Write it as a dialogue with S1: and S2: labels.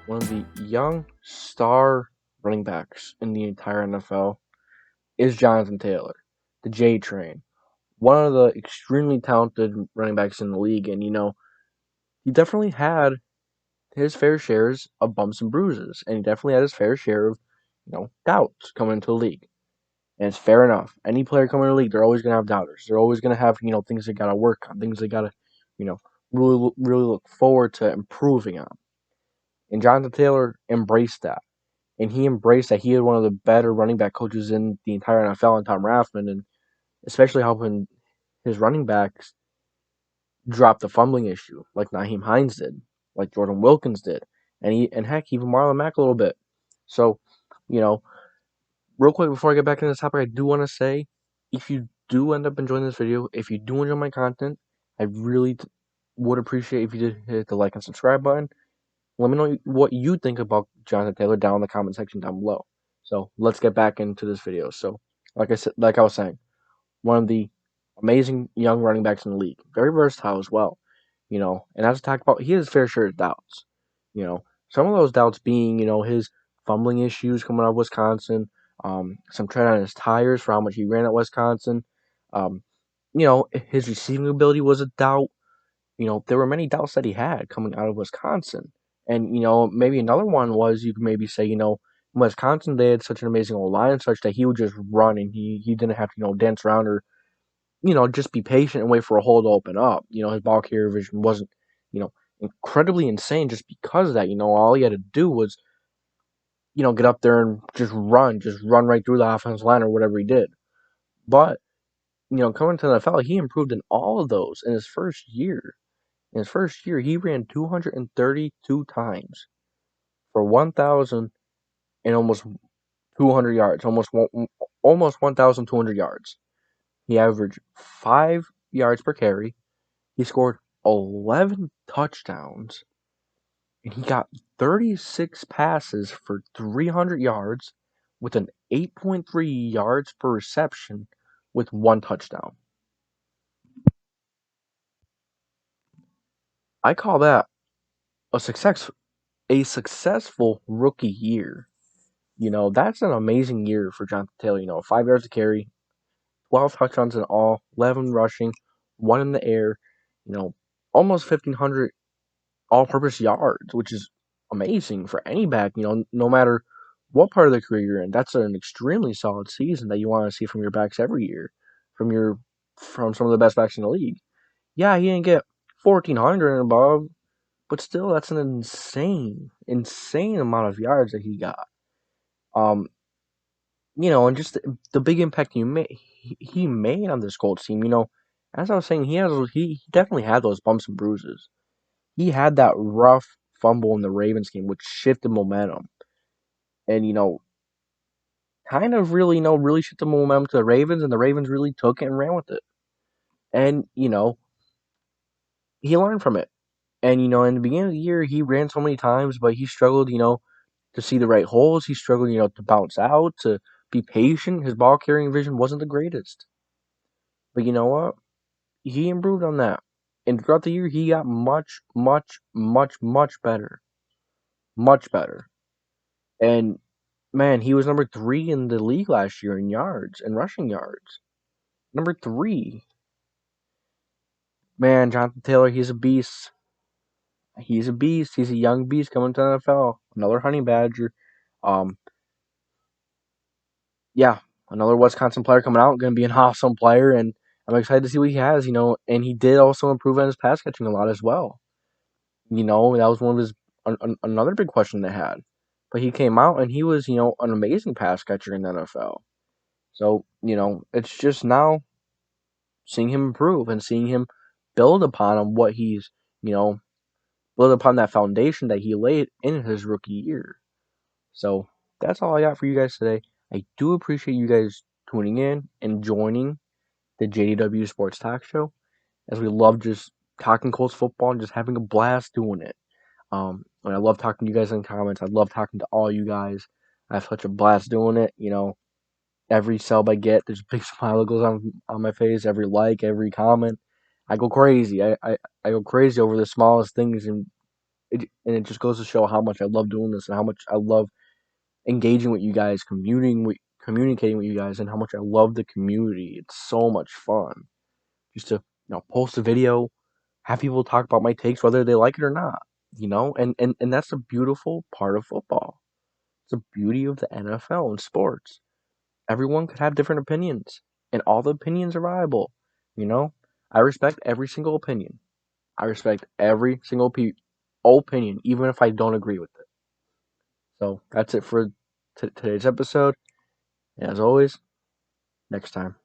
S1: one of the young star running backs in the entire NFL is Jonathan Taylor, the J Train. One of the extremely talented running backs in the league, and he definitely had his fair shares of bumps and bruises, and he definitely had his fair share of, doubts coming into the league. And it's fair enough. Any player coming into the league, they're always gonna have doubters. They're always gonna have, things they gotta work on, things they gotta, you know, really look forward to improving on. And Jonathan Taylor embraced that. And he embraced that he had one of the better running back coaches in the entire NFL in Tom Rathman, and especially helping his running backs drop the fumbling issue, like Nyheim Hines did, like Jordan Wilkins did, and heck, even Marlon Mack a little bit. So, you know, real quick before I get back into this topic, I do want to say, if you do end up enjoying this video, if you do enjoy my content, I really would appreciate if you did hit the like and subscribe button. Let me know what you think about Jonathan Taylor down in the comment section down below. So let's get back into this video. So, like I was saying, one of the amazing young running backs in the league, very versatile as well. And as I talked about, he has fair share of doubts. Some of those doubts being, his fumbling issues coming out of Wisconsin, some tread on his tires for how much he ran at Wisconsin. Um, his receiving ability was a doubt. There were many doubts that he had coming out of Wisconsin. And, maybe another one was you could maybe say, in Wisconsin, they had such an amazing old line and such that he would just run and he didn't have to, dance around or, just be patient and wait for a hole to open up. His ball carrier vision wasn't, incredibly insane just because of that. All he had to do was, get up there and just run right through the offensive line or whatever he did. But, coming to the NFL, he improved in all of those in his first year. In his first year, he ran 232 times for 1,000 and almost 200 yards, almost 1,200 yards. He averaged 5 yards per carry. He scored 11 touchdowns, and he got 36 passes for 300 yards with an 8.3 yards per reception with 1 touchdown. I call that a successful rookie year. That's an amazing year for Jonathan Taylor. 5 yards to carry, 12 touchdowns in all, 11 rushing, 1 in the air, almost 1,500 all-purpose yards, which is amazing for any back, no matter what part of the career you're in. That's an extremely solid season that you want to see from your backs every year, from some of the best backs in the league. Yeah, he didn't get 1,400 and above, but still, that's an insane amount of yards that he got. And just the big impact he made on this Colts team. As I was saying, he definitely had those bumps and bruises. He had that rough fumble in the Ravens game, which shifted momentum, and kind of really, really shifted momentum to the Ravens, and the Ravens really took it and ran with it. And he learned from it. And in the beginning of the year, he ran so many times, but he struggled, to see the right holes. He struggled, to bounce out, to be patient. His ball carrying vision wasn't the greatest. But you know what? He improved on that. And throughout the year, he got much, much, much, much better. Much better. And, man, he was number 3 in the league last year in yards and rushing yards. Number 3. Man, Jonathan Taylor, he's a beast. He's a beast. He's a young beast coming to the NFL. Another Honey Badger. Yeah, another Wisconsin player coming out, going to be an awesome player, and I'm excited to see what he has, and he did also improve on his pass catching a lot as well. That was one of his, another big question they had. But he came out, and he was, an amazing pass catcher in the NFL. So, it's just now seeing him improve and seeing him build upon what he's, build upon that foundation that he laid in his rookie year. So, that's all I got for you guys today. I do appreciate you guys tuning in and joining the JDW Sports Talk Show, as we love just talking Colts football and just having a blast doing it. And I love talking to you guys in the comments. I love talking to all you guys. I have such a blast doing it. Every sub I get, there's a big smile that goes on my face. Every like, every comment, I go crazy. I go crazy over the smallest things, and and it just goes to show how much I love doing this and how much I love engaging with you guys, communicating with you guys, and how much I love the community. It's so much fun just to post a video, have people talk about my takes whether they like it or not. And that's the beautiful part of football. It's the beauty of the NFL and sports. Everyone could have different opinions, and all the opinions are viable. I respect every single opinion. I respect every single opinion, even if I don't agree with it. So that's it for today's episode. And as always, next time.